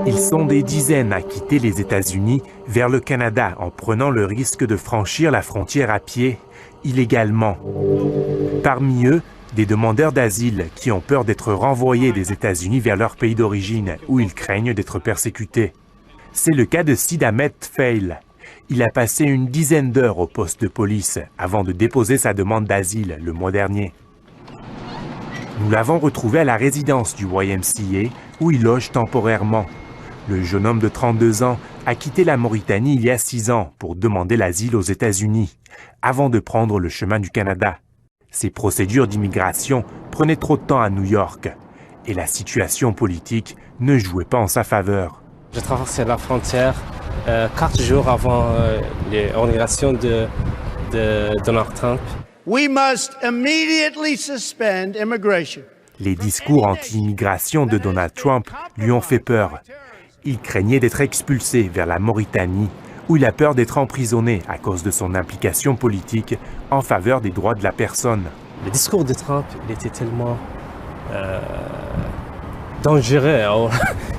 Ils sont des dizaines à quitter les États-Unis vers le Canada en prenant le risque de franchir la frontière à pied, illégalement. Parmi eux, des demandeurs d'asile qui ont peur d'être renvoyés des États-Unis vers leur pays d'origine où ils craignent d'être persécutés. C'est le cas de Sid Ahmed Fail. Il a passé une dizaine d'heures au poste de police avant de déposer sa demande d'asile le mois dernier. Nous l'avons retrouvé à la résidence du YMCA où il loge temporairement. Le jeune homme de 32 ans a quitté la Mauritanie il y a 6 ans pour demander l'asile aux États-Unis, avant de prendre le chemin du Canada. Ces procédures d'immigration prenaient trop de temps à New York et la situation politique ne jouait pas en sa faveur. J'ai traversé la frontière 4 jours avant l'inauguration de Donald Trump. We must immediately suspend immigration. Les discours anti-immigration de Donald Trump lui ont fait peur. Il craignait d'être expulsé vers la Mauritanie, où il a peur d'être emprisonné à cause de son implication politique en faveur des droits de la personne. Le discours de Trump, il était tellement dangereux.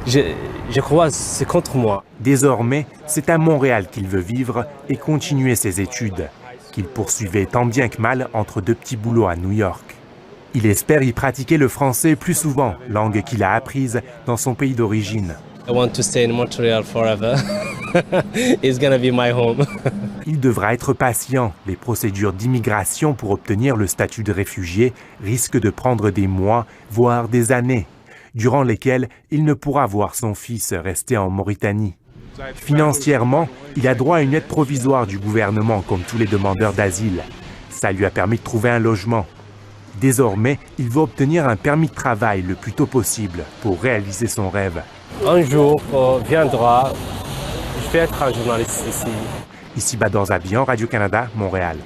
Je crois que c'est contre moi. Désormais, c'est à Montréal qu'il veut vivre et continuer ses études, qu'il poursuivait tant bien que mal entre 2 petits boulots à New York. Il espère y pratiquer le français plus souvent, langue qu'il a apprise dans son pays d'origine. I want to stay in Montreal forever. It's gonna be my home. Il devra être patient. Les procédures d'immigration pour obtenir le statut de réfugié risquent de prendre des mois, voire des années, durant lesquelles il ne pourra voir son fils rester en Mauritanie. Financièrement, il a droit à une aide provisoire du gouvernement comme tous les demandeurs d'asile. Ça lui a permis de trouver un logement. Désormais, il va obtenir un permis de travail le plus tôt possible pour réaliser son rêve. Un jour viendra, je vais être un journaliste ici. Ici Bador Zabian, Radio-Canada, Montréal.